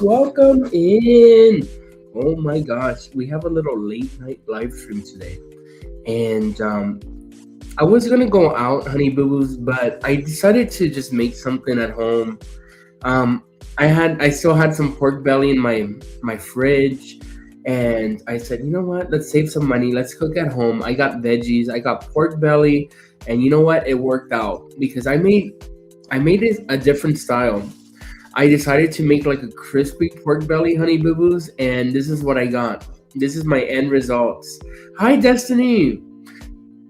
Welcome in. Oh my gosh, we have a little late night live stream today. And I was gonna go out, honey boo boos, but I decided to just make something at home. Um, I still had some pork belly in my fridge, and I said, you know what? Let's save some money. Let's cook at home. I got veggies. I got pork belly, and you know what? It worked out because I made it a different style. I decided to make like a crispy pork belly, honey boo boos, and this is what I got. This is my end results. Hi, Destiny.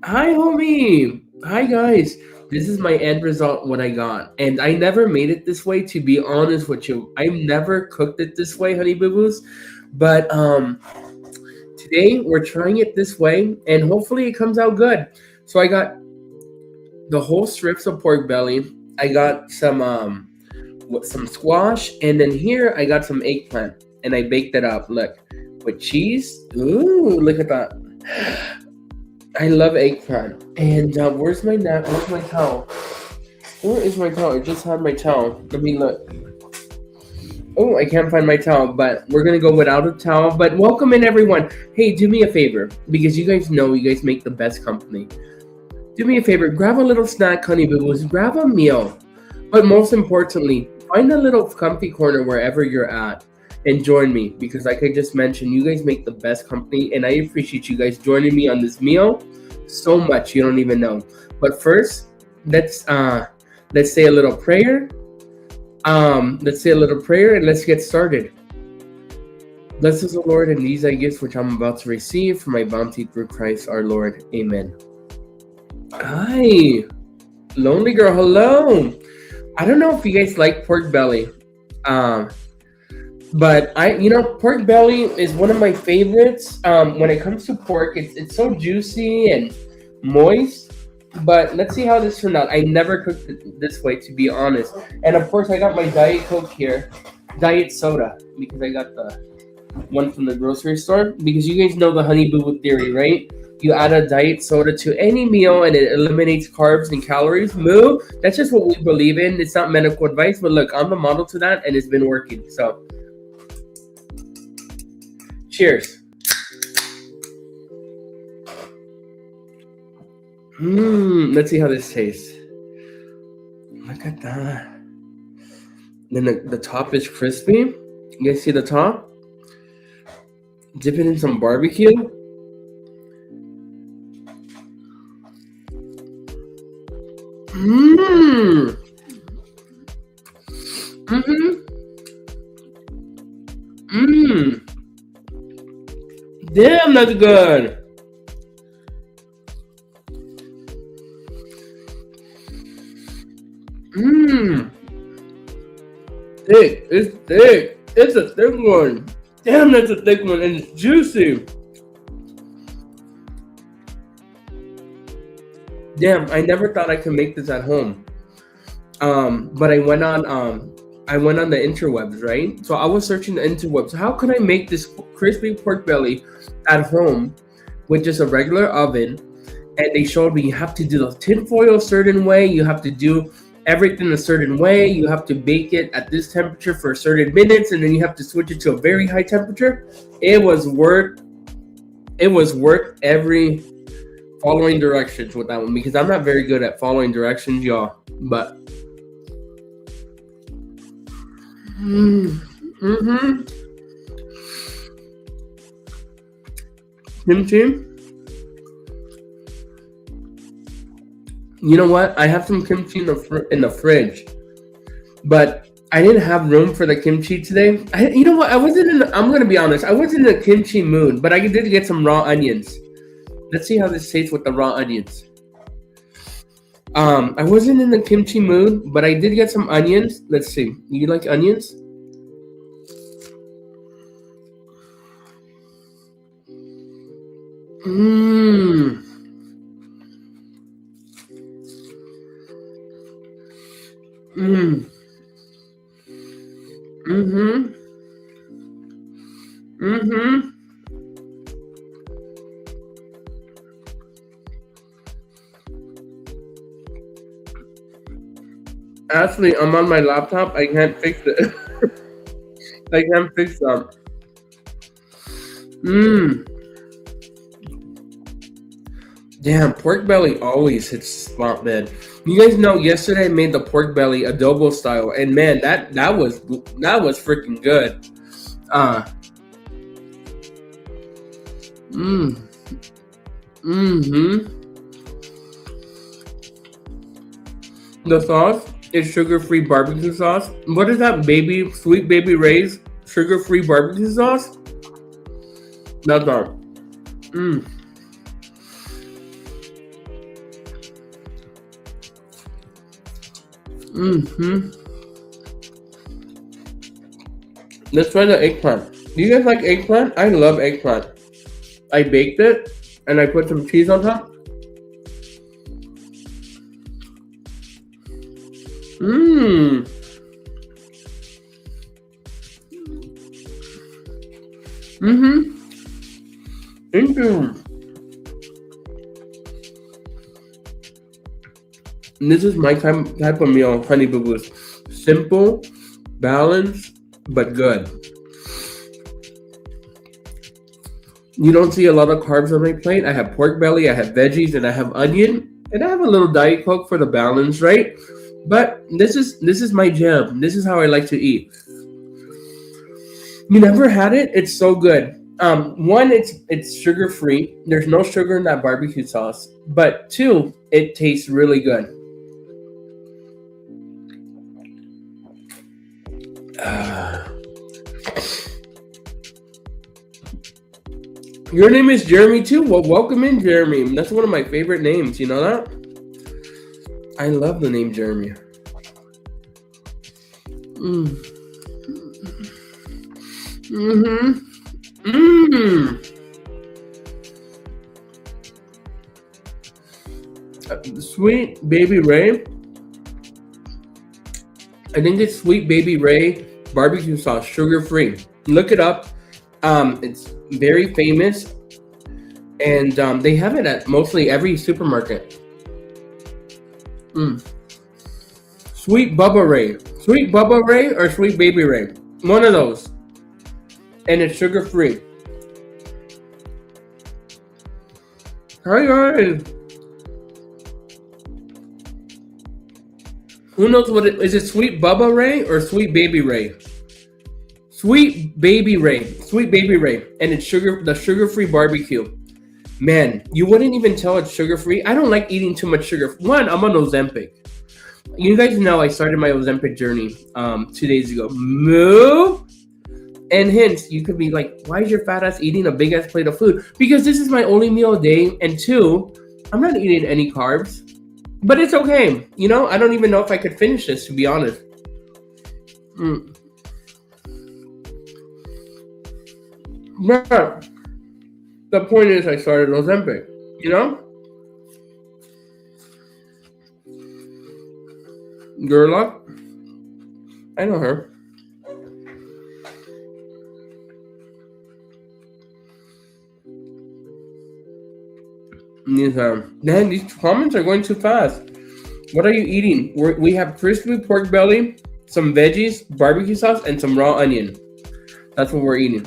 Hi, homie. Hi, guys. This is my end result, what I got. And I never made it this way, to be honest with you. I've never cooked it this way, honey boo boos. But today we're trying it this way, and hopefully it comes out good. So I got the whole strips of pork belly. I got some squash, and then here I got some eggplant, and I baked it up. Look, with cheese. Ooh, look at that. I love eggplant. And where's my nap? Where's my towel? Where is my towel? I just had my towel. Let me look. Oh, I can't find my towel, but we're gonna go without a towel. But welcome in, everyone. Hey, do me a favor, because you guys know you guys make the best company. Do me a favor, grab a little snack, honey boo boos. Grab a meal. But most importantly, find a little comfy corner wherever you're at and join me, because like I just mentioned, you guys make the best company, and I appreciate you guys joining me on this meal so much you don't even know. But first, let's say a little prayer. Let's say a little prayer and let's get started. Bless us, O Lord, and these thy gifts which I'm about to receive for my bounty through Christ our Lord. Amen. Hi, lonely girl. Hello. I don't know if you guys like pork belly, but pork belly is one of my favorites. When it comes to pork, it's so juicy and moist. But let's see how this turned out. I never cooked it this way, to be honest. And of course, I got my Diet Coke here, Diet Soda, because I got the one from the grocery store. Because you guys know the honey boo boo theory, right? You add a diet soda to any meal and it eliminates carbs and calories. Moo, that's just what we believe in. It's not medical advice, but look, I'm the model to that, and it's been working. So, cheers. Let's see how this tastes. Look at that. Then the top is crispy. You guys see the top? Dip it in some barbecue. Mmm. Mm-hmm. Mmm. Damn, that's good. Mmm. Thick. It's thick. It's a thick one. Damn, that's a thick one, and it's juicy. Damn, I never thought I could make this at home. But I went on the interwebs, right? So I was searching the interwebs. How could I make this crispy pork belly at home with just a regular oven? And they showed me you have to do the tinfoil a certain way. You have to do everything a certain way. You have to bake it at this temperature for certain minutes, and then you have to switch it to a very high temperature. It was work. It was work every following directions with that one, because I'm not very good at following directions, y'all. But mm-hmm. Kimchi. You know what? I have some kimchi in the fridge, but I didn't have room for the kimchi today. You know what? I wasn't in. I'm gonna be honest. I wasn't in a kimchi mood, but I did get some raw onions. Let's see how this tastes with the raw onions. I wasn't in the kimchi mood, but I did get some onions. Let's see. You like onions? Mmm. Mmm. Mm-hmm. Mm-hmm. Actually, I'm on my laptop. I can't fix it. I can't fix that. Mmm. Damn, pork belly always hits the spot, man. You guys know yesterday I made the pork belly adobo style, and man, that was freaking good. Uh, mmm, mm-hmm. The sauce is sugar-free barbecue sauce. What is that, baby? Sweet Baby Ray's sugar-free barbecue sauce? That's all. Mm, mm-hmm. Let's try the eggplant. Do you guys like eggplant? I love eggplant. I baked it and I put some cheese on top. Mmm. Mm-hmm. Thank you. This is my type of meal, honey boo boos. Simple, balanced, but good. You don't see a lot of carbs on my plate. I have pork belly, I have veggies, and I have onion, and I have a little diet coke for the balance, right? But this is my jam. This is how I like to eat. You never had it? It's so good. One, it's sugar free. There's no sugar in that barbecue sauce. But two, it tastes really good. Ah. Your name is Jeremy too? Well, welcome in, Jeremy. That's one of my favorite names. You know that? I love the name Jeremy. Mm. Mm-hmm. Mm. Sweet Baby Ray. I think it's Sweet Baby Ray barbecue sauce, sugar free. Look it up. It's very famous, and they have it at mostly every supermarket. Mm. Sweet Bubba Ray, or Sweet Baby Ray. One of those, and it's sugar free. Hi guys. Who knows what it is? It Sweet Bubba Ray or Sweet Baby Ray? Sweet Baby Ray, and it's the sugar-free barbecue. Man, you wouldn't even tell it's sugar-free. I don't like eating too much sugar. One, I'm on Ozempic. You guys know I started my Ozempic journey 2 days ago. Moo! And hence, you could be like, why is your fat ass eating a big ass plate of food? Because this is my only meal a day, and two, I'm not eating any carbs. But it's okay. You know, I don't even know if I could finish this, to be honest. Mm. But the point is, I started Ozempic. You know? Gerlach? I know her. Man, these comments are going too fast. What are you eating? We have crispy pork belly, some veggies, barbecue sauce, and some raw onion. That's what we're eating.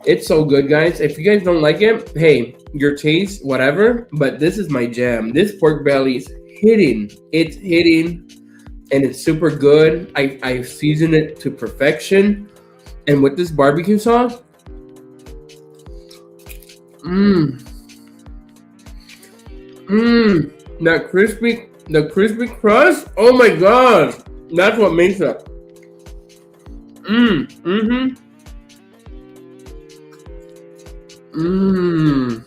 It's so good, guys. If you guys don't like it, hey, your taste, whatever. But this is my jam. This pork belly is hitting. It's hitting, and it's super good. I season it to perfection, and with this barbecue sauce, mmm. Mmm, the crispy crust. Oh my god, that's what makes it. Mmm, mm-hmm, mmm.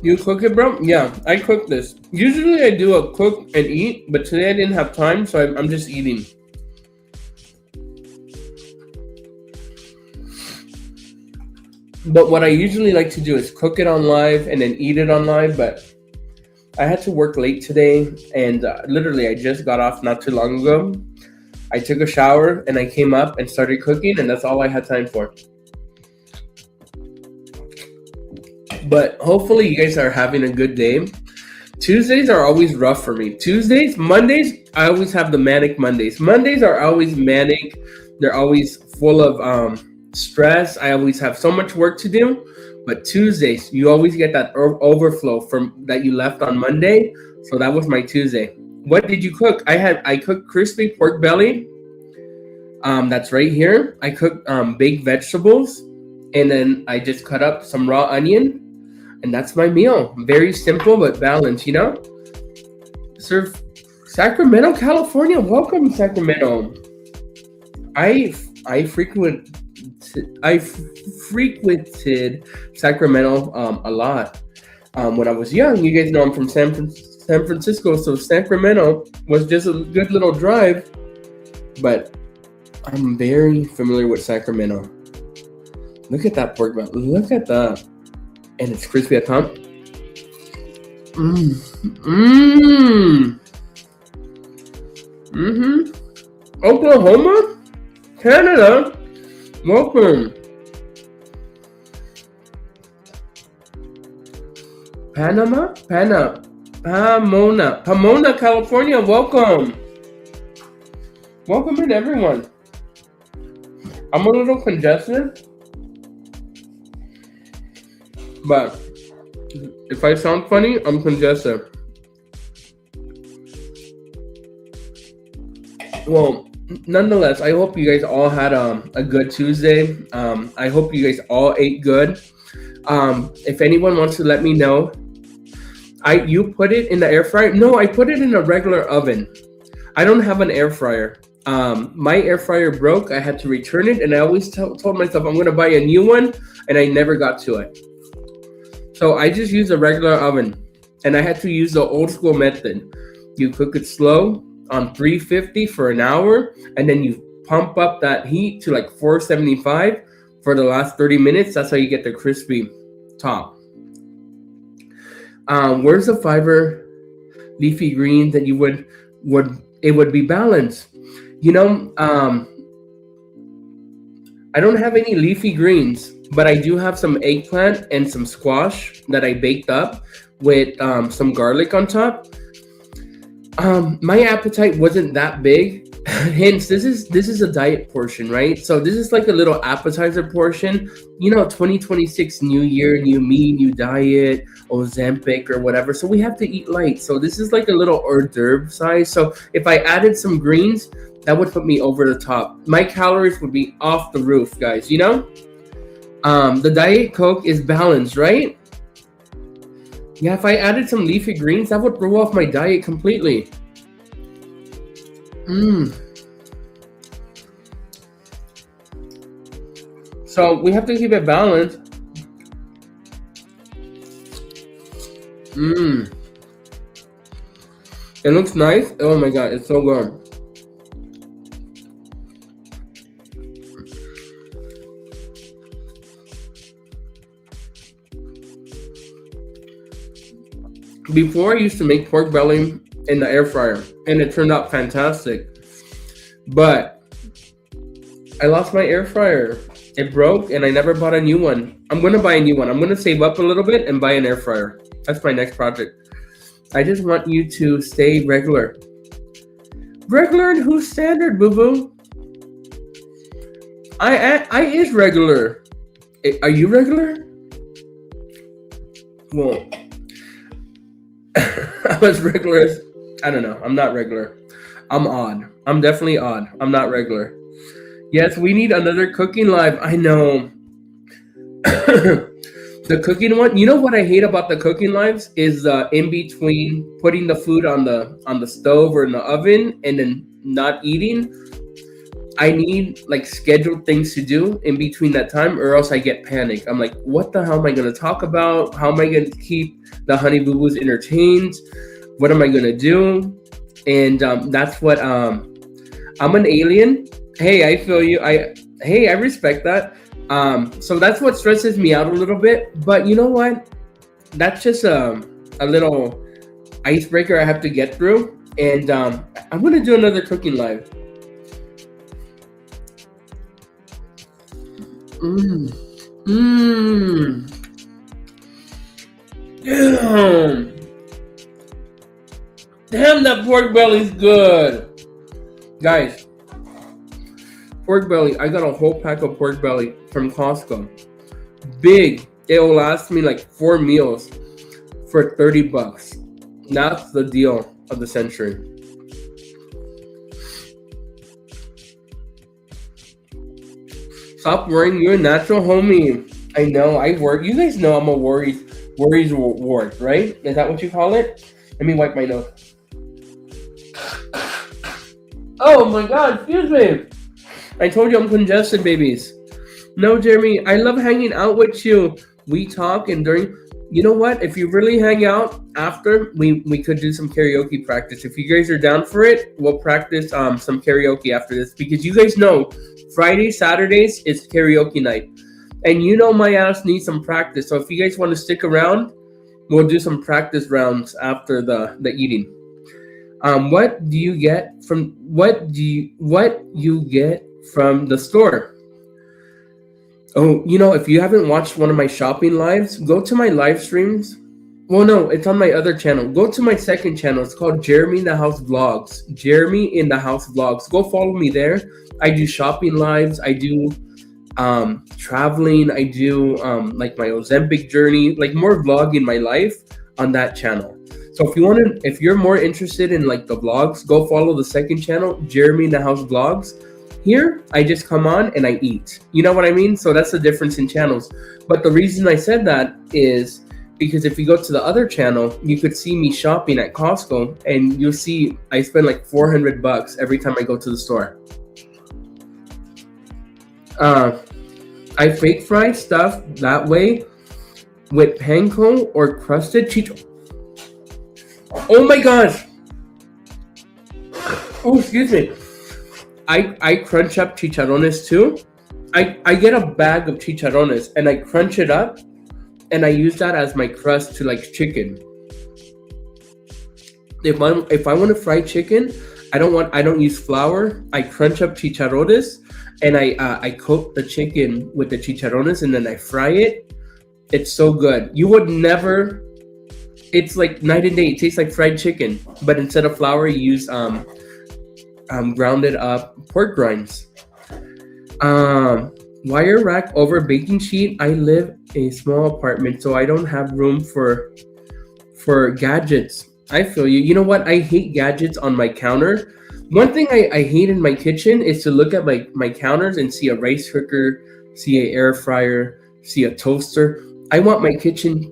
You cook it, bro? Yeah, I cook this. Usually I do a cook and eat, but today I didn't have time, so I'm just eating. But what I usually like to do is cook it on live and then eat it on live, but I had to work late today, and literally I just got off not too long ago. I took a shower and I came up and started cooking, and that's all I had time for. But hopefully you guys are having a good day. Tuesdays are always rough for me. Tuesdays, Mondays, I always have the manic Mondays. Mondays are always manic. They're always full of stress. I always have so much work to do. But Tuesdays, you always get that overflow from that you left on Monday. So that was my Tuesday. What did you cook? I cooked crispy pork belly. That's right here. I cooked baked vegetables, and then I just cut up some raw onion, and that's my meal. Very simple but balanced, you know. Serve Sacramento, California. Welcome, Sacramento. I frequented Sacramento a lot when I was young. You guys know I'm from San Francisco, so Sacramento was just a good little drive, but I'm very familiar with Sacramento. Look at that pork belly. Look at that. And it's crispy at top. Oklahoma? Canada? Welcome. Pomona, California. Welcome. Welcome in, everyone. I'm a little congested, but if I sound funny, I'm congested. Well, nonetheless, I hope you guys all had a good Tuesday. I hope you guys all ate good. If anyone wants to let me know, you put it in the air fryer? No, I put it in a regular oven. I don't have an air fryer. My air fryer broke. I had to return it, and I always told myself I'm going to buy a new one, and I never got to it. So I just used a regular oven, and I had to use the old school method. You cook it slow on 350 for an hour, and then you pump up that heat to like 475 for the last 30 minutes. That's how you get the crispy top. Where's the fiber leafy greens that you would it would be balanced? You know, I don't have any leafy greens, but I do have some eggplant and some squash that I baked up with some garlic on top. My appetite wasn't that big. Hence, this is a diet portion, right? So this is like a little appetizer portion. You know, 2026, new year, new me, new diet, Ozempic or whatever. So we have to eat light. So this is like a little hors d'oeuvre size. So if I added some greens, that would put me over the top. My calories would be off the roof, guys. You know, the Diet Coke is balanced, right? Yeah, if I added some leafy greens, that would throw off my diet completely. So we have to keep it balanced. It looks nice. Oh my god, it's so good. Before, I used to make pork belly in the air fryer, and it turned out fantastic. But I lost my air fryer. It broke, and I never bought a new one. I'm going to buy a new one. I'm going to save up a little bit and buy an air fryer. That's my next project. I just want you to stay regular. Regular in whose standard, boo-boo? I is regular. Are you regular? Well, I was regular. I don't know. I'm not regular. I'm odd. I'm definitely odd. I'm not regular. Yes, we need another cooking live. I know. The cooking one. You know what I hate about the cooking lives is in between putting the food on the stove or in the oven and then not eating. I need like scheduled things to do in between that time, or else I get panicked. I'm like, what the hell am I going to talk about? How am I going to keep the honey boo boos entertained? What am I going to do? And that's what I'm an alien. Hey, I feel you. I respect that. So that's what stresses me out a little bit. But you know what? That's just a little icebreaker I have to get through. And I'm going to do another cooking live. Damn. Damn, that pork belly's good. Guys, pork belly. I got a whole pack of pork belly from Costco. Big. It'll last me like 4 meals for $30. That's the deal of the century. Stop worrying. You're a natural homie. I know. I work. You guys know I'm a worries ward, right? Is that what you call it? Let me wipe my nose. Oh my God! Excuse me. I told you I'm congested, babies. No, Jeremy. I love hanging out with you. We talk and during. You know what? If you really hang out after, we could do some karaoke practice. If you guys are down for it, we'll practice some karaoke after this because you guys know Friday, Saturdays is karaoke night. And you know my ass needs some practice. So if you guys want to stick around, we'll do some practice rounds after the eating. What do you get from the store? Oh, if you haven't watched one of my shopping lives, go to my live streams. Well, no, it's on my other channel. Go to my second channel. It's called Jeremy in the House Vlogs. Jeremy in the House Vlogs. Go follow me there. I do shopping lives. I do traveling. I do like my Ozempic journey, like more vlogging my life on that channel. So if you're more interested in like the vlogs, go follow the second channel, Jeremy in the House Vlogs. Here, I just come on and I eat. You know what I mean? So that's the difference in channels. But the reason I said that is because if you go to the other channel, you could see me shopping at Costco and you'll see I spend like $400 every time I go to the store. I fake fry stuff that way with panko or crusted chicharrones. Oh my gosh! Oh, excuse me. I crunch up chicharrones too. I get a bag of chicharrones and I crunch it up and I use that as my crust to like chicken. If I want to fry chicken, I don't use flour. I crunch up chicharrones and I coat the chicken with the chicharrones and then I fry it. It's so good. You would never. It's like night and day. It tastes like fried chicken, but instead of flour, you use grounded up pork rinds. Wire rack over baking sheet. I live in a small apartment, so I don't have room for gadgets. I feel you. You know what? I hate gadgets on my counter. One thing I hate in my kitchen is to look at my counters and see a rice cooker, see an air fryer, see a toaster. I want my kitchen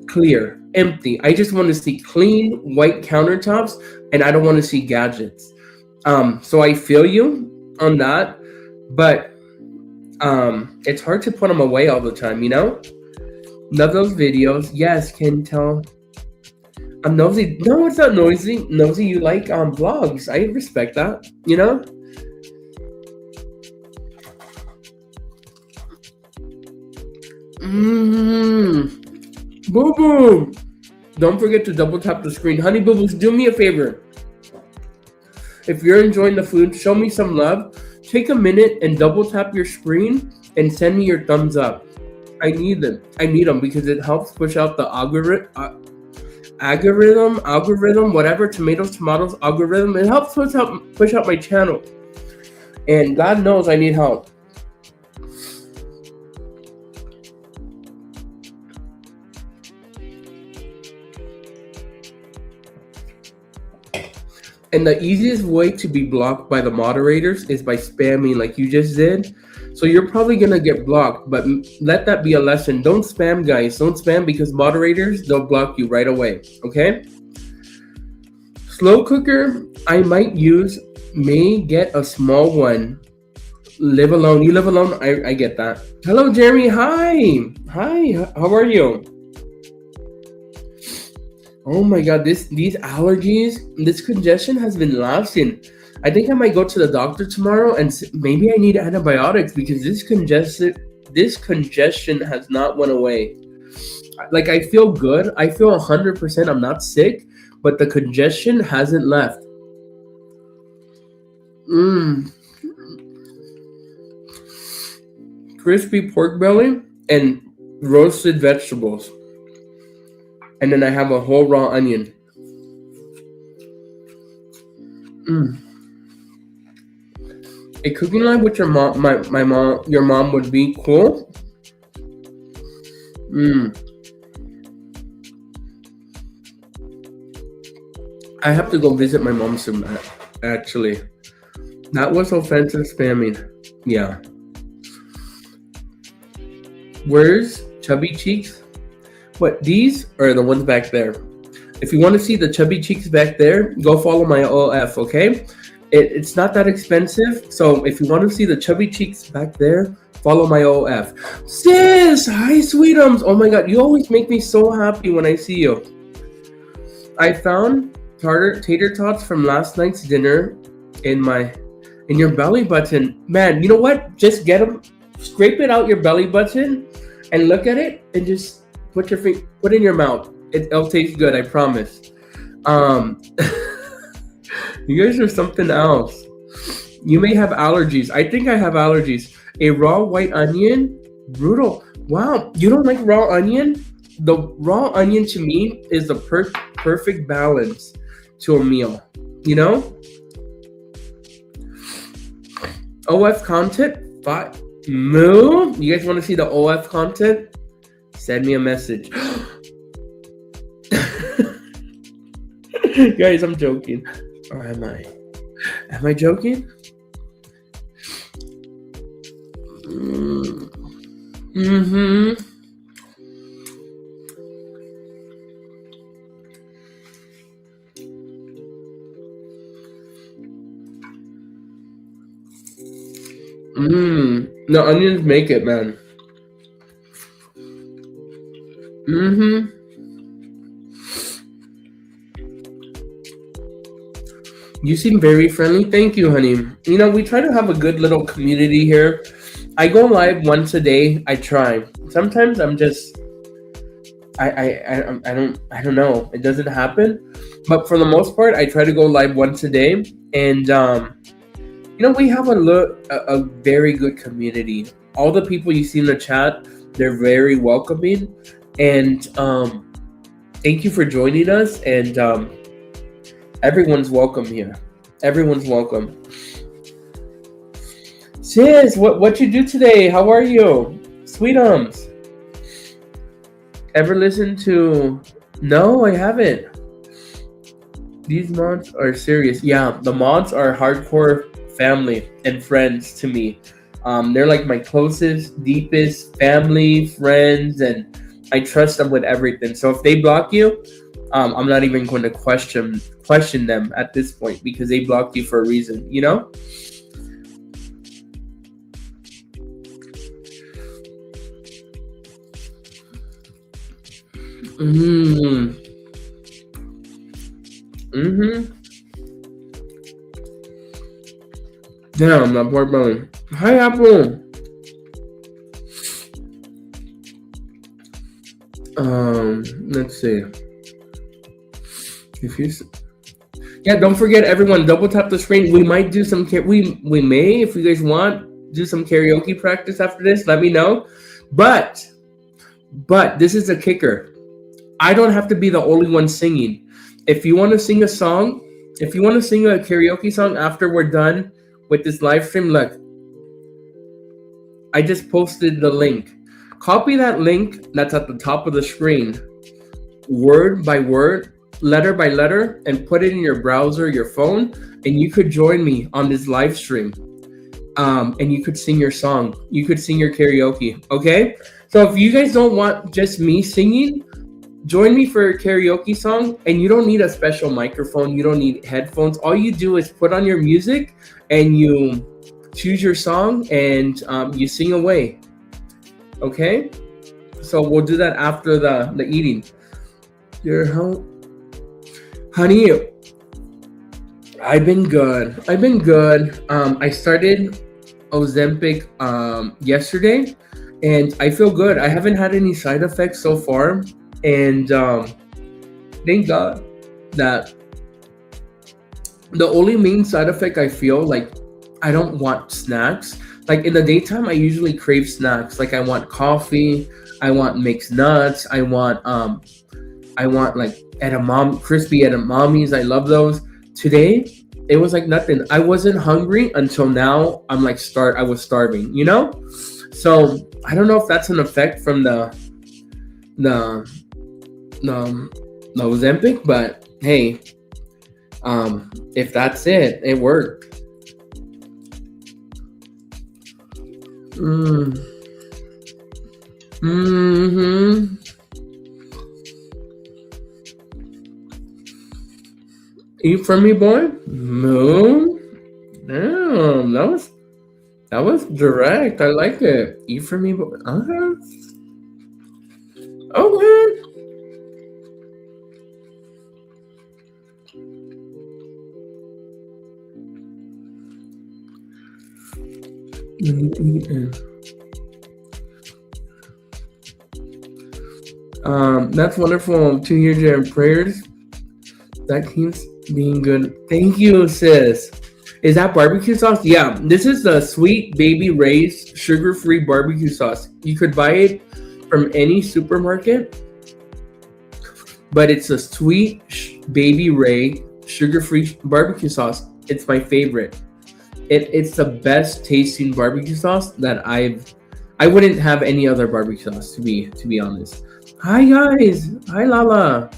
clear, empty. I just want to see clean white countertops and I don't want to see gadgets. So I feel you on that, but it's hard to put them away all the time, Love those videos. Yes, can tell. I'm nosy. No, it's not noisy. Nosy, you like vlogs. I respect that, Boo boo. Don't forget to double tap the screen. Honey boo boos, do me a favor. If you're enjoying the food, show me some love. Take a minute and double tap your screen and send me your thumbs up. I need them. Because it helps push out the algorithm, whatever, tomatoes, algorithm. It helps push out my channel. And God knows I need help. And the easiest way to be blocked by the moderators is by spamming like you just did. So you're probably going to get blocked, but let that be a lesson. Don't spam, guys. Don't spam because moderators, they'll block you right away. Okay? Slow cooker, I might use, may get a small one. Live alone. You live alone? I get that. Hello, Jeremy. Hi. How are you? Oh my God, these allergies, this congestion has been lasting. I think I might go to the doctor tomorrow and maybe I need antibiotics because this congestion has not went away. Like I feel good. I feel 100% I'm not sick, but the congestion hasn't left. Crispy pork belly and roasted vegetables. and then I have a whole raw onion. Mm. A cooking live with your mom, my mom, your mom would be cool. Mm. I have to go visit my mom soon. Actually, that was offensive spamming. Yeah. Where's Chubby Cheeks? What, these are the ones back there? If you want to see the Chubby Cheeks back there, go follow my OF, okay? It's not that expensive, so if you want to see the Chubby Cheeks back there, follow my OF. Sis, hi, sweetums. Oh my God, you always make me so happy when I see you. I found tater tots from last night's dinner in your belly button. Man, you know what? Just get them, scrape it out your belly button, and look at it, and just put in your mouth. It'll taste good, I promise. You guys are something else. You may have allergies. I think I have allergies. A raw white onion, brutal. Wow, you don't like raw onion? The raw onion to me is the perfect balance to a meal. You know? OF content? Moo? You guys want to see the OF content? Send me a message. Guys, I'm joking. Or am I? Am I joking? Mm-hmm. The onions make it, man. Mm-hmm. You seem very friendly. Thank you, honey. You know, we try to have a good little community here. I go live once a day. I try. Sometimes I'm just I don't know. It doesn't happen. But for the most part, I try to go live once a day. And you know, we have a very good community. All the people you see in the chat, they're very welcoming. And thank you for joining us. And everyone's welcome here. Everyone's welcome. Sis, what you do today? How are you? Sweetums. Ever listen to... No, I haven't. These mods are serious. Yeah, the mods are hardcore family and friends to me. They're like my closest, deepest family, friends, and I trust them with everything. So if they block you, I'm not even going to question them at this point because they blocked you for a reason, you know? Damn, my poor belly. Hi, Apple. Let's see. If you, yeah, don't forget everyone. Double tap the screen. We might do some. We may, if you guys want, do some karaoke practice after this. Let me know. But this is a kicker. I don't have to be the only one singing. If you want to sing a song, if you want to sing a karaoke song after we're done with this live stream, look, I just posted the link. Copy that link that's at the top of the screen, word by word, letter by letter, and put it in your browser, your phone, and you could join me on this live stream. And you could sing your song. You could sing your karaoke, okay? So if you guys don't want just me singing, join me for a karaoke song, and you don't need a special microphone. You don't need headphones. All you do is put on your music, and you choose your song, and you sing away, okay? So we'll do that after the eating. Your home. Honey, I've been good. I started Ozempic yesterday, and I feel good. I haven't had any side effects so far, and thank God that the only main side effect I feel like I don't want snacks. Like in the daytime, I usually crave snacks. Like I want coffee, I want mixed nuts, I want I want like crispy edamames. I love those. Today, it was like nothing. I wasn't hungry until now. I'm like I was starving. So I don't know if that's an effect from the the Ozempic, but hey, if that's it, it worked. Mm. Mm-hmm. Eat for me, boy. No. Damn, that was direct. I like it. Eat for me, boy. Okay. That's wonderful. 2 years and prayers. That keeps being good. Thank you, sis. Is that barbecue sauce? Yeah, this is the Sweet Baby Ray's sugar-free barbecue sauce. You could buy it from any supermarket, but it's a Sweet Baby Ray sugar-free barbecue sauce. It's my favorite. It's the best tasting barbecue sauce that I wouldn't have any other barbecue sauce to be honest. Hi guys. Hi Lala.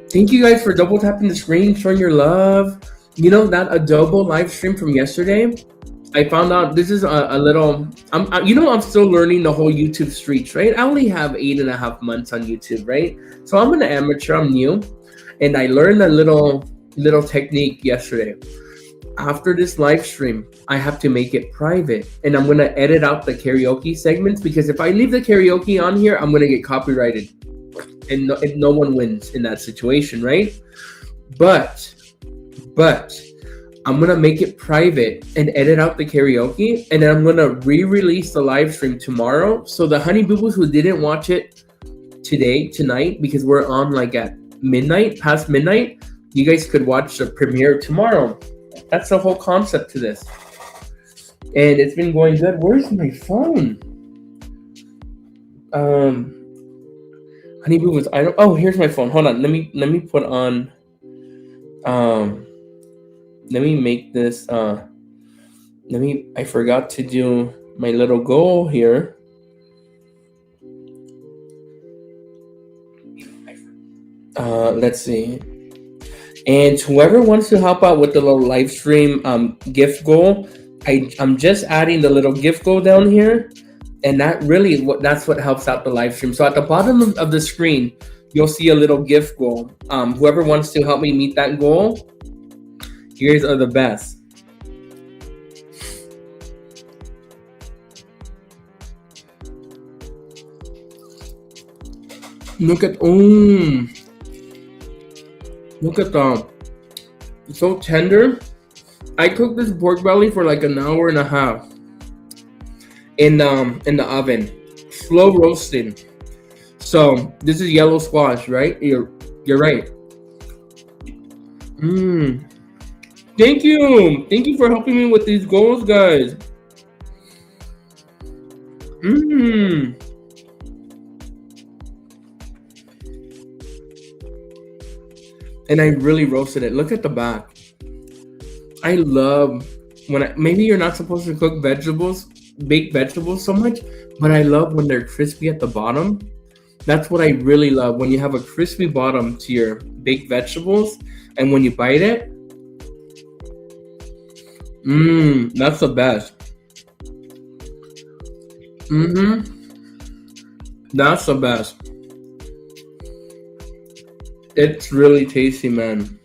Thank you guys for double tapping the screen, showing your love. That adobo live stream from yesterday. I found out this is a little. I'm still learning the whole YouTube streets, right? I only have 8.5 months on YouTube, right? So I'm an amateur. I'm new, and I learned a little technique yesterday. After this live stream, I have to make it private, and I'm gonna edit out the karaoke segments because if I leave the karaoke on here, I'm gonna get copyrighted, and no one wins in that situation, right? But I'm gonna make it private and edit out the karaoke, and then I'm gonna re-release the live stream tomorrow. So the honey boo boos who didn't watch it tonight, because we're on like at midnight, past midnight, you guys could watch the premiere tomorrow. That's the whole concept to this, and it's been going good. Where's my phone? Honey boo boos. Oh, here's my phone. Hold on. Let me put on. Let me make this. I forgot to do my little goal here. Let's see. And whoever wants to help out with the little live stream gift goal, I'm just adding the little gift goal down here, and that's what helps out the live stream. So at the bottom of the screen, you'll see a little gift goal. Whoever wants to help me meet that goal, here's are the best. Look at that. It's so tender. I cooked this pork belly for like an hour and a half in the oven, slow roasting. So this is yellow squash, right? You're right. Thank you for helping me with these goals, guys. And I really roasted it. Look at the back. I love maybe you're not supposed to cook baked vegetables so much, but I love when they're crispy at the bottom. That's what I really love, when you have a crispy bottom to your baked vegetables, and when you bite it, that's the best. That's the best. It's really tasty, man.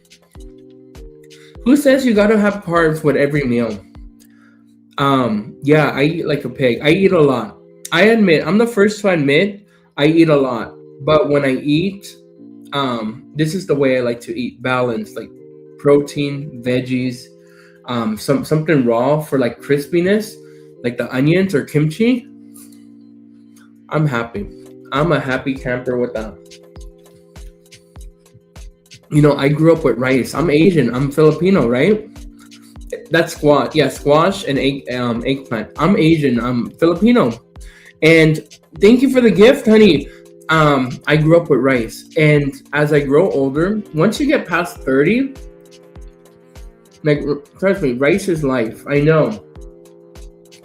Who says you gotta have carbs with every meal? Yeah, I eat like a pig. I eat a lot. I admit, I'm the first to admit, I eat a lot. But when I eat, this is the way I like to eat, balanced, like protein, veggies, something raw for like crispiness, like the onions or kimchi. I'm happy. I'm a happy camper with that. I grew up with rice. I'm Asian. I'm Filipino, right? That's squash. Yeah, squash and eggplant. I'm Asian. I'm Filipino. And thank you for the gift, honey. I grew up with rice, and as I grow older, once you get past 30, like trust me, rice is life. I know,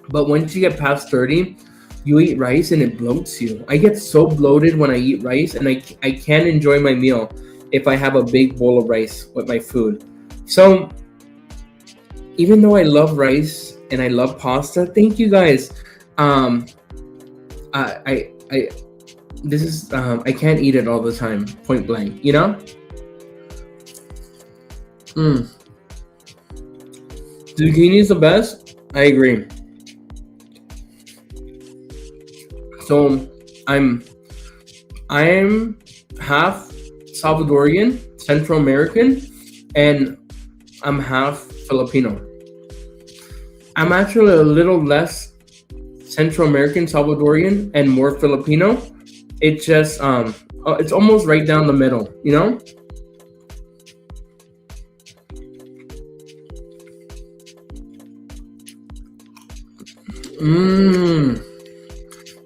but once you get past 30, you eat rice and it bloats you. I get so bloated when I eat rice, and I can't enjoy my meal if I have a big bowl of rice with my food. So even though I love rice and I love pasta, thank you guys. Um, I this is I can't eat it all the time, point blank. You know. Mm. Zucchini is the best. I agree. So I'm I'm half Salvadorian, Central American, and I'm half Filipino. I'm actually a little less Central American, Salvadorian, and more Filipino. It's just it's almost right down the middle, you know? Mmm,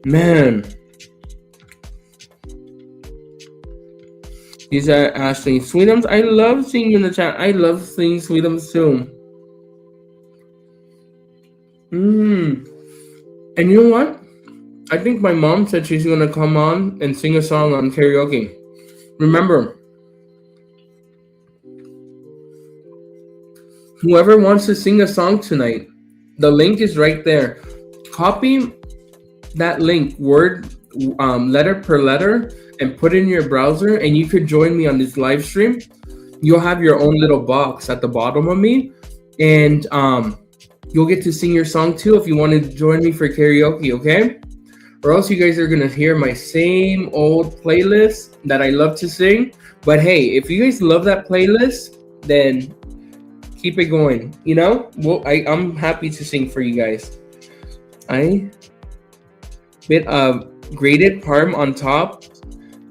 man. He's asking Sweetums. I love seeing you in the chat. I love seeing Sweetums too. Mmm. And you know what? I think my mom said she's gonna come on and sing a song on karaoke. Remember, whoever wants to sing a song tonight, the link is right there. Copy that link, letter per letter, and put it in your browser, and you could join me on this live stream. You'll have your own little box at the bottom of me, and you'll get to sing your song too if you want to join me for karaoke, okay? Or else you guys are gonna hear my same old playlist that I love to sing. But hey, if you guys love that playlist, then keep it going. You know, well, I'm happy to sing for you guys. I bit of grated parm on top,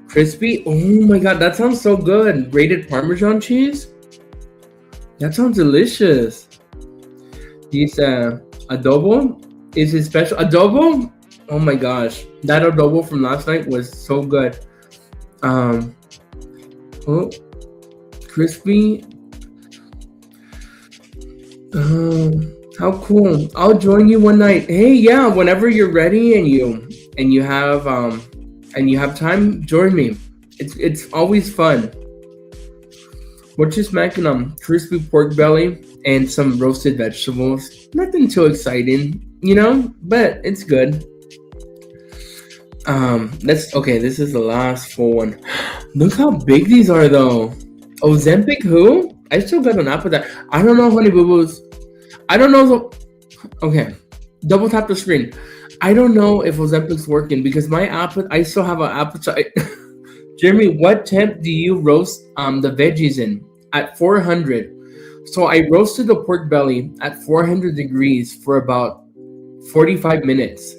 crispy. Oh my god, that sounds so good. Grated Parmesan cheese. That sounds delicious. This adobo is his special adobo. Oh my gosh, that adobo from last night was so good. Oh, crispy. How cool! I'll join you one night. Hey, yeah, whenever you're ready and you have time, join me. It's always fun. We're just making crispy pork belly and some roasted vegetables. Nothing too exciting, you know, but it's good. Let's okay. This is the last full one. Look how big these are, though. Ozempic, who? I still got an app with that. I don't know, honey boo boos. I don't know. Okay, double tap the screen. I don't know if Ozempic's working because my appetite. I still have an appetite. Jeremy, what temp do you roast the veggies in? At 400. So I roasted the pork belly at 400 degrees for about 45 minutes.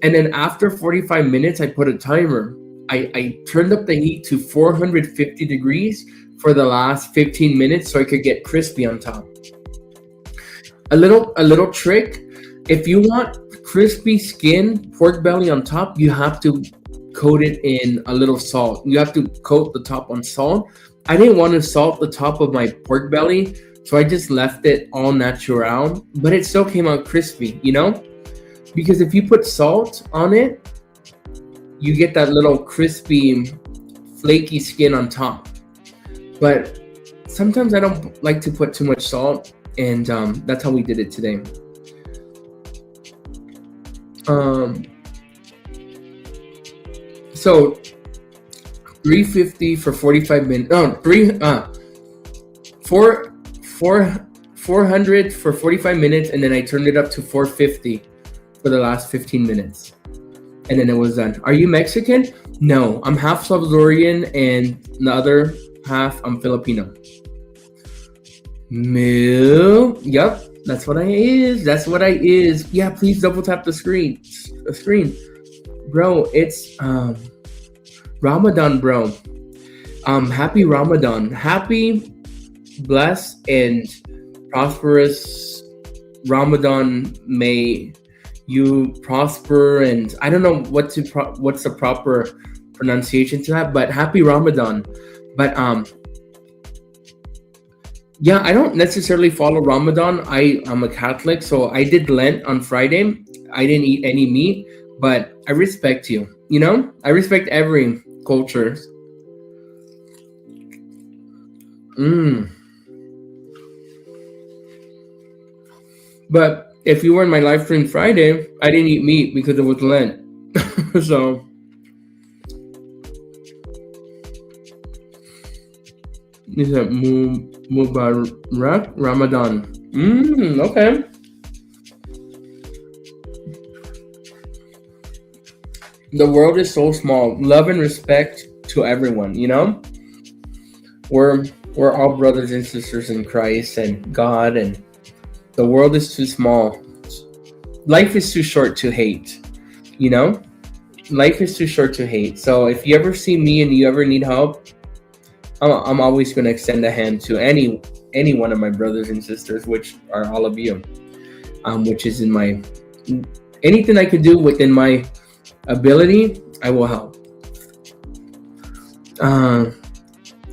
And then after 45 minutes, I put a timer. I turned up the heat to 450 degrees for the last 15 minutes so I could get crispy on top. A little trick, if you want crispy skin pork belly on top, you have to coat it in a little salt. You have to coat the top on salt. I didn't want to salt the top of my pork belly, so I just left it all natural, but it still came out crispy, you know? Because if you put salt on it, you get that little crispy, flaky skin on top. But sometimes I don't like to put too much salt, and that's how we did it today. So 350 for 45 minutes. No, 400 for 45 minutes, and then I turned it up to 450 for the last 15 minutes. And then it was done. Are you Mexican? No, I'm half Salvadorian and the other half I'm Filipino. Yep, that's what I is. That's what I is. Yeah, please double tap the screen. Bro, it's Ramadan, bro. Happy Ramadan. Happy, blessed, and prosperous Ramadan. May you prosper, and I don't know what's the proper pronunciation to that, but happy Ramadan. But yeah, I don't necessarily follow Ramadan. I'm a Catholic, so I did Lent on Friday. I didn't eat any meat, but I respect you. You know, I respect every culture. Mm. But if you were in my live stream Friday, I didn't eat meat because it was Lent. So is that Mubarak Ramadan? Okay. The world is so small. Love and respect to everyone. You know, we're we're all brothers and sisters in Christ and God, and the world is too small. Life is too short to hate. You know, life is too short to hate. So if you ever see me and you ever need help, I'm always going to extend a hand to any one of my brothers and sisters, which are all of you. Which is in my anything I could do within my ability, I will help. Uh,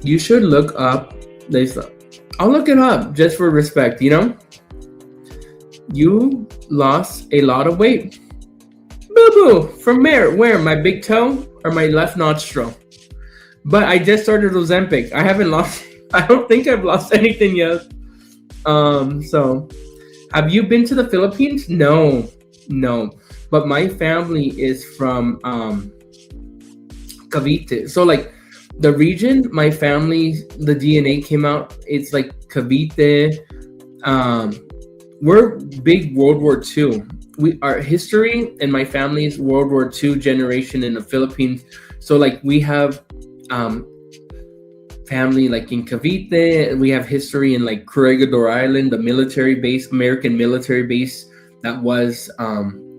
you should look up this. I'll look it up just for respect. You know, you lost a lot of weight. Boo boo. From where? My big toe or my left nostril? But I just started Ozempic. I haven't lost. I don't think I've lost anything yet. So have you been to the Philippines? No, no. But my family is from Cavite. So like the region, my family, the DNA came out. It's like Cavite. We're big World War II. Our history and my family's World War II generation in the Philippines. So like we have family like in Cavite. We have history in like Corregidor Island, the military base, American military base that was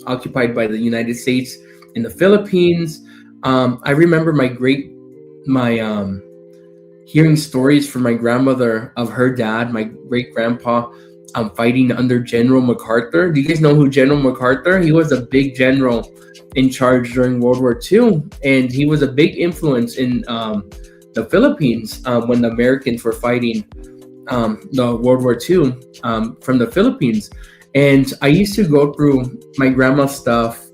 occupied by the United States in the Philippines. I remember my hearing stories from my grandmother of her dad, my great grandpa, fighting under General MacArthur. Do you guys know who General MacArthur? He was a big general in charge during World War II, and he was a big influence in the Philippines when the Americans were fighting the World War II from the Philippines. And I used to go through my grandma's stuff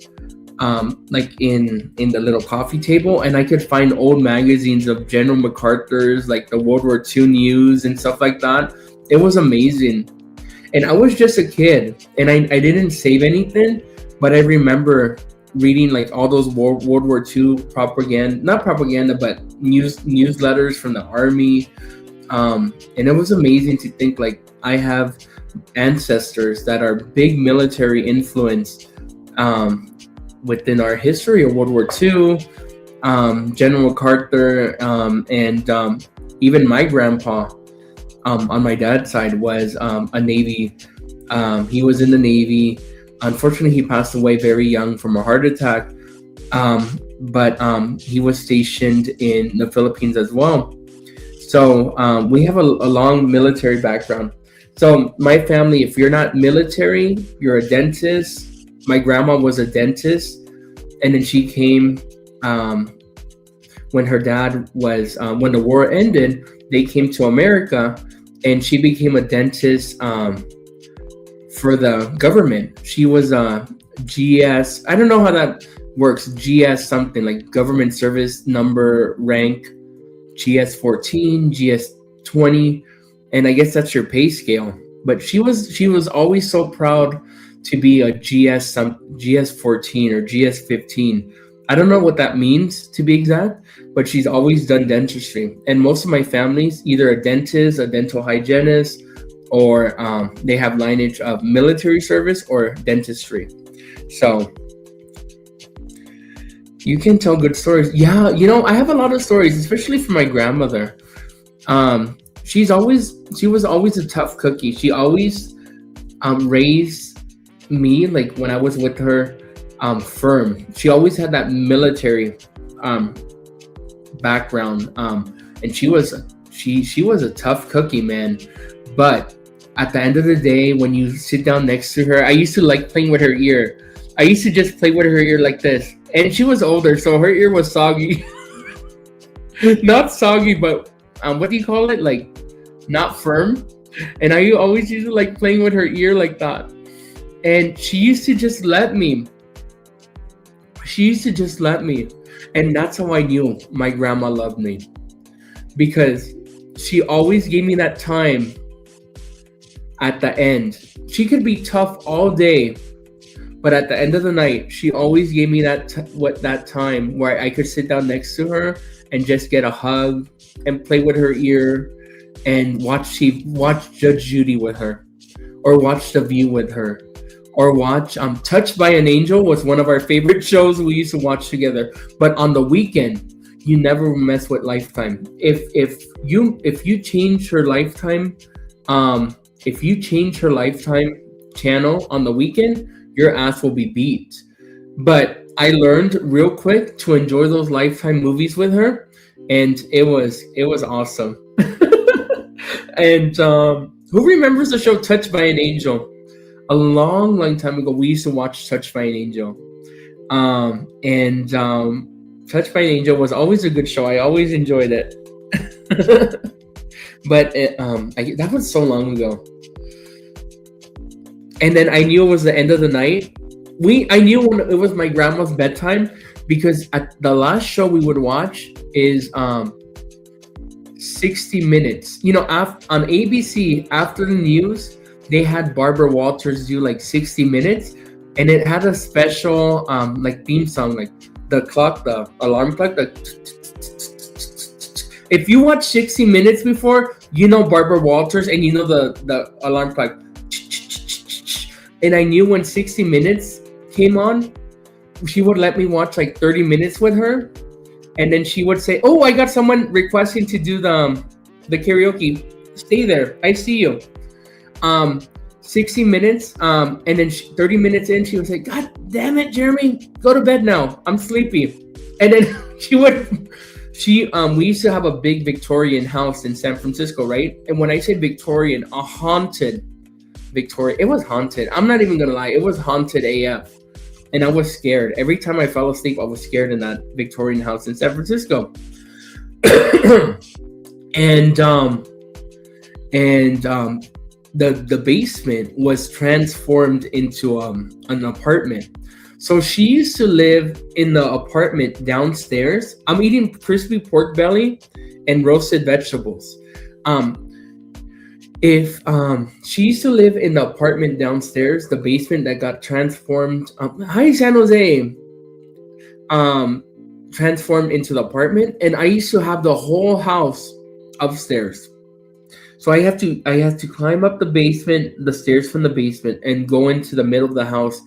like in the little coffee table, and I could find old magazines of General MacArthur's, like the World War II news and stuff like that. It was amazing. And I was just a kid, and I didn't save anything, but I remember reading like all those World War II propaganda, not propaganda, but newsletters from the army. And it was amazing to think like I have ancestors that are big military influence within our history of World War II, General MacArthur, and even my grandpa on my dad's side was a Navy. He was in the Navy. Unfortunately, he passed away very young from a heart attack. But he was stationed in the Philippines as well. So we have a long military background. So my family, if you're not military, you're a dentist. My grandma was a dentist, and then she came when her dad was when the war ended. They came to America, and she became a dentist for the government. She was a GS. I don't know how that works. GS something like government service number rank, GS 14, GS 20, and I guess that's your pay scale. But she was always so proud to be a GS 14 or GS 15. I don't know what that means to be exact, but she's always done dentistry. And most of my family's either a dentist, a dental hygienist, or they have lineage of military service or dentistry. So you can tell good stories. Yeah, I have a lot of stories, especially from my grandmother. She was always a tough cookie. She always raised me, like when I was with her, firm. She always had that military background, and she was a tough cookie, man. But at the end of the day, when you sit down next to her, I used to like playing with her ear. I used to just play with her ear like this, and she was older, so her ear was soggy. not soggy, but what do you call it? Like not firm. And I always used to like playing with her ear like that. And she used to just let me. She used to just let me. And that's how I knew my grandma loved me. Because she always gave me that time at the end. She could be tough all day, but at the end of the night, she always gave me that time where I could sit down next to her and just get a hug and play with her ear and watch Judge Judy with her, or watch The View with her, or watch Touched by an Angel was one of our favorite shows we used to watch together. But on the weekend, you never mess with Lifetime. If you change her Lifetime, if you change her Lifetime channel on the weekend, your ass will be beat. But I learned real quick to enjoy those Lifetime movies with her, and it was awesome. And who remembers the show Touched by an Angel? A long time ago, we used to watch Touched by an Angel. And Touched by an Angel was always a good show. I always enjoyed it. But that was so long ago. And then I knew it was the end of the night. I knew when it was my grandma's bedtime, because at the last show we would watch is 60 Minutes. You know, on ABC, after the news, they had Barbara Walters do like 60 Minutes, and it had a special like theme song, like the alarm clock. If you watched 60 Minutes before, you know Barbara Walters, and you know the alarm clock. And I knew when 60 Minutes came on, she would let me watch like 30 minutes with her. And then she would say, "Oh, I got someone requesting to do the karaoke. Stay there. I see you." 60 minutes. And then 30 minutes in, she would say, "God damn it, Jeremy, go to bed now. I'm sleepy." And then we used to have a big Victorian house in San Francisco, right? And when I say Victorian, a haunted Victorian, it was haunted. I'm not even gonna lie, it was haunted AF. And I was scared. Every time I fell asleep, I was scared in that Victorian house in San Francisco. and the basement was transformed into an apartment. So she used to live in the apartment downstairs. I'm eating crispy pork belly and roasted vegetables. If she used to live in the apartment downstairs, the basement that got transformed. Hi, San Jose. Transformed into the apartment, and I used to have the whole house upstairs. So I have to climb up the stairs from the basement, and go into the middle of the house,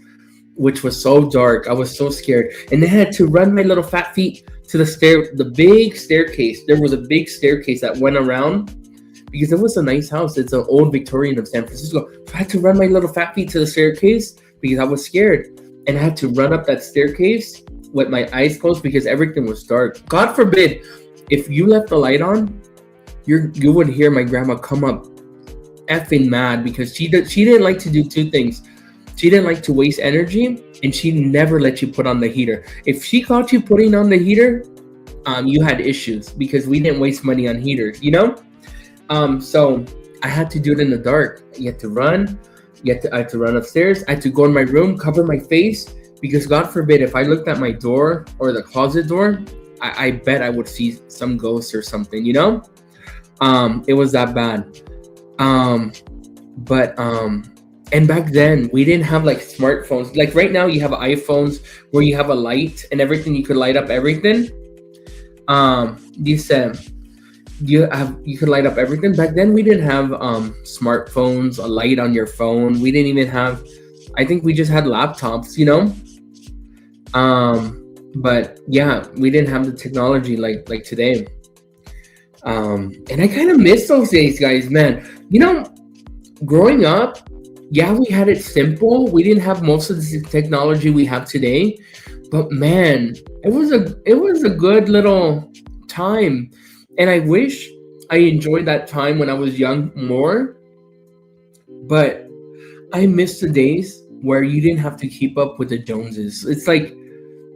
which was so dark. I was so scared, and I had to run my little fat feet to the big staircase. There was a big staircase that went around, because it was a nice house. It's an old Victorian of San Francisco. So I had to run my little fat feet to the staircase because I was scared. And I had to run up that staircase with my eyes closed because everything was dark. God forbid, if you left the light on, you would hear my grandma come up effing mad, because she didn't like to do two things. She didn't like to waste energy, and she never let you put on the heater. If she caught you putting on the heater, you had issues, because we didn't waste money on heaters, you know? So I had to do it in the dark. You had to run. I had to run upstairs. I had to go in my room, cover my face, because God forbid, if I looked at my door or the closet door, I bet I would see some ghost or something, you know? It was that bad. And back then we didn't have like smartphones. Like right now you have iPhones where you have a light and everything. You could light up everything. You could light up everything. Back then we didn't have smartphones, a light on your phone. We didn't even have, I think we just had laptops, you know? But yeah, we didn't have the technology like today. And I kind of miss those days, guys, man. You know, growing up, yeah, we had it simple. We didn't have most of the technology we have today, but man, it was a good little time. And I wish I enjoyed that time when I was young more. But I miss the days where you didn't have to keep up with the Joneses. It's like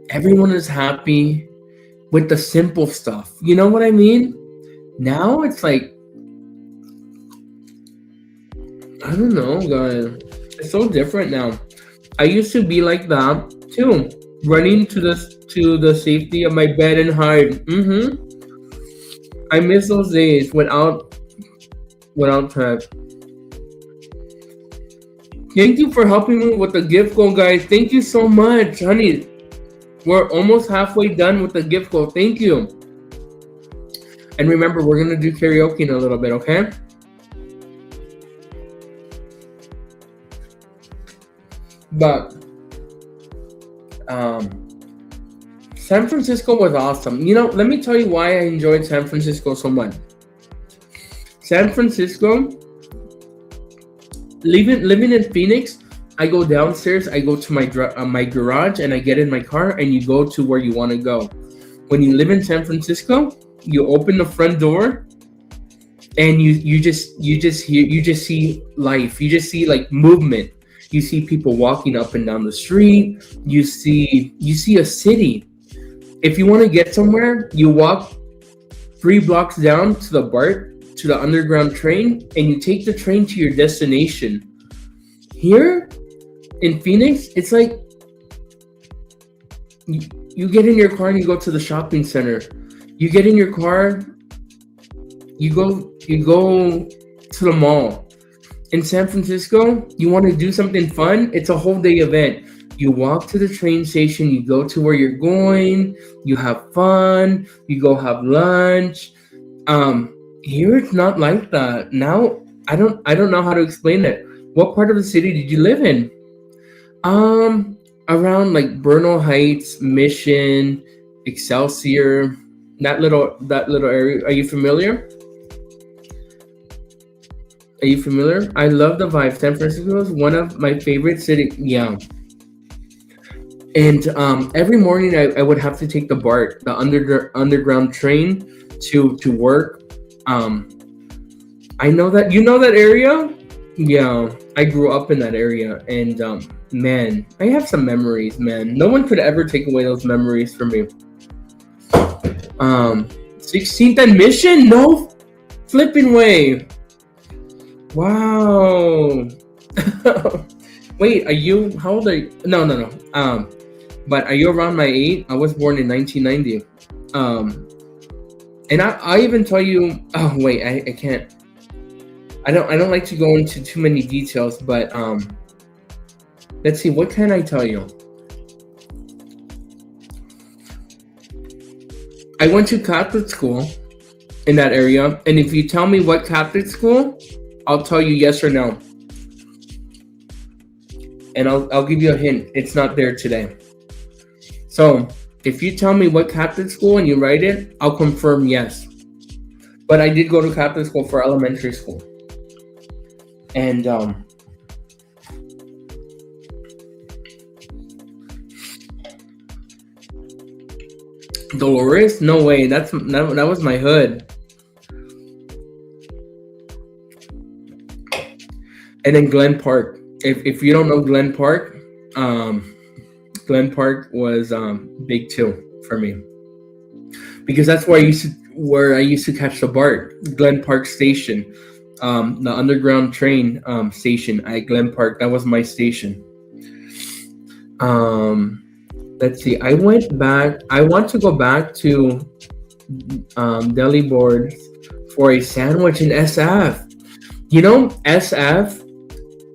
everyone is happy. with the simple stuff. You know what I mean? Now it's like, I don't know, guys. It's so different now. I used to be like that too, running to the safety of my bed and hide. I miss those days without tech. Thank you for helping me with the gift goal, guys. Thank you so much, honey. We're almost halfway done with the gift goal. Thank you. And remember, we're gonna do karaoke in a little bit, okay? But San Francisco was awesome. You know, let me tell you why I enjoyed San Francisco so much. San Francisco, living in Phoenix, I go downstairs, I go to my garage, and I get in my car, and you go to where you want to go. When you live in San Francisco, you open the front door, and you just see life. You just see like movement. You see people walking up and down the street. You see a city. If you want to get somewhere, you walk 3 blocks down to the BART, to the underground train, and you take the train to your destination. Here in Phoenix, it's like you get in your car and you go to the shopping center. You get in your car, you go to the mall. In San Francisco, you want to do something fun, it's a whole day event. You walk to the train station, you go to where you're going, you have fun, you go have lunch. Here it's not like that. Now I don't know how to explain it. What part of the city did you live in? Around like Bernal Heights, Mission, Excelsior, that little area. Are you familiar? Are you familiar? I love the vibe. San Francisco is one of my favorite cities. Yeah. And every morning I would have to take the BART, the underground train to work. I know that you know that area. Yeah, I grew up in that area, and man, I have some memories. Man, no one could ever take away those memories from me. 16th and Mission? No flipping way. Wow. Wait, are you? How old are you? No. But are you around my age? I was born in 1990. And I even tell you. Oh wait, I can't. I don't like to go into too many details, but let's see. What can I tell you? I went to Catholic school in that area, and if you tell me what Catholic school, I'll tell you yes or no. And I'll give you a hint. It's not there today. So if you tell me what Catholic school and you write it, I'll confirm yes. But I did go to Catholic school for elementary school. And Dolores? No way. That was my hood. And then Glen Park. If you don't know Glen Park, Glen Park was big too for me, because that's where I used to catch the BART, Glen Park Station, the underground train station at Glen Park. That was my station. Let's see. I want to go back to Deli Boards for a sandwich in SF. You know, SF.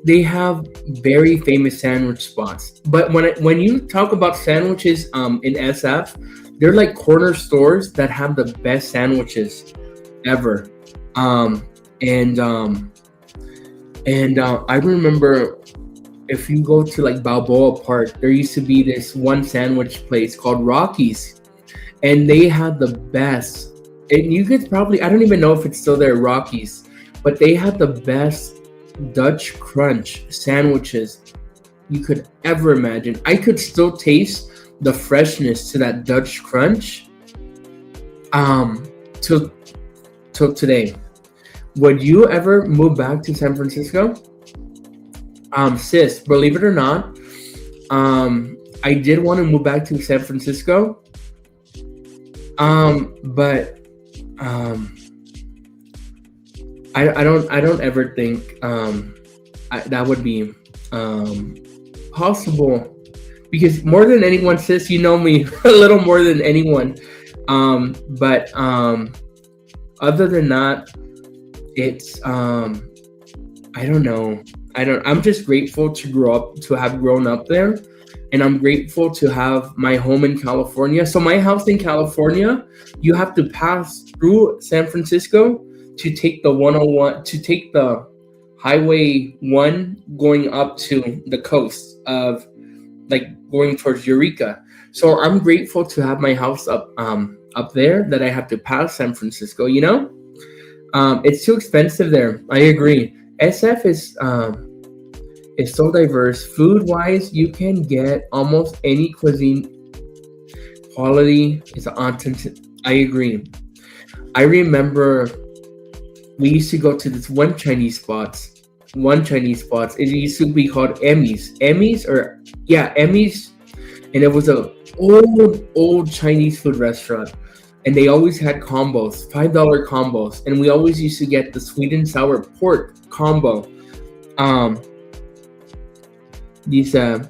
They have very famous sandwich spots, but when you talk about sandwiches in SF, they're like corner stores that have the best sandwiches ever. And I remember, if you go to like Balboa Park, there used to be this one sandwich place called Rocky's, and they had the best. And you could probably, I don't even know if it's still there, Rocky's, but they had the best Dutch crunch sandwiches you could ever imagine. I could still taste the freshness to that Dutch crunch till today. Would you ever move back to San Francisco? Sis, believe it or not, I did want to move back to San Francisco But um, I don't ever think that would be um possible, because more than anyone, sis, you know me a little more than anyone. But other than that, it's I don't know. I'm just grateful to have grown up there, and I'm grateful to have my home in California. So my house in California, you have to pass through San Francisco to take the 101, to take the Highway 1 going up to the coast of, like, going towards Eureka. So I'm grateful to have my house up there, that I have to pass San Francisco, you know? It's too expensive there. I agree. SF is so diverse. Food wise, you can get almost any cuisine. Quality is authentic. I agree. I remember we used to go to this one Chinese spots. One Chinese spots. It used to be called Emmy's. Emmy's, or yeah, Emmy's, and it was a old Chinese food restaurant. And they always had combos, $5 combos, and we always used to get the sweet and sour pork combo. Um, these and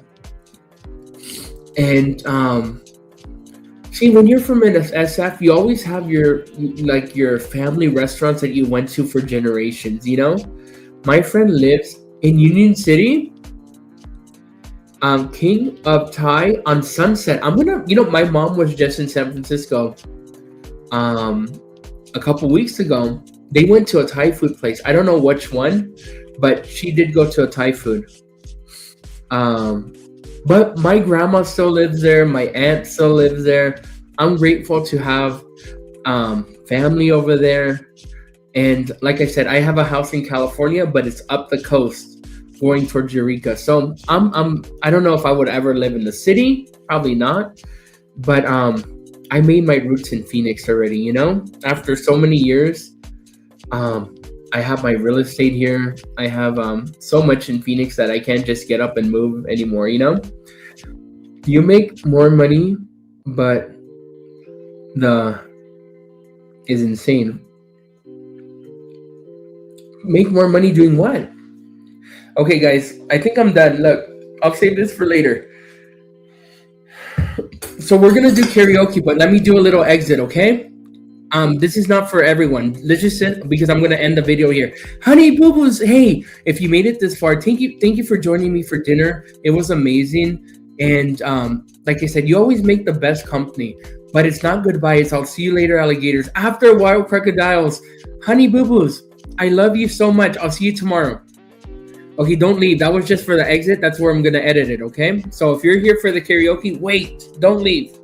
See, when you're from an SF, you always have your family restaurants that you went to for generations. You know, my friend lives in Union City, King of Thai on Sunset. My mom was just in San Francisco a couple weeks ago. They went to a Thai food place. I don't know which one, but she did go to a Thai food. But my grandma still lives there. My aunt still lives there. I'm grateful to have family over there. And like I said, I have a house in California, but it's up the coast going towards Eureka. So I don't know if I would ever live in the city. Probably not. But I made my roots in Phoenix already, you know? After so many years, I have my real estate here. I have so much in Phoenix that I can't just get up and move anymore, you know? You make more money, but the is insane. Make more money doing what? Okay, guys, I think I'm done. Look, I'll save this for later. So we're gonna do karaoke, but let me do a little exit, okay? This is not for everyone. Let's just sit, because I'm gonna end the video here. Honey Boo Boos, hey, if you made it this far, thank you for joining me for dinner. It was amazing, and like I said, you always make the best company. But it's not goodbye. It's I'll see you later, alligators. After wild crocodiles, Honey Boo Boos, I love you so much. I'll see you tomorrow. Okay, don't leave. That was just for the exit. That's where I'm gonna edit it. Okay. So if you're here for the karaoke, wait. Don't leave.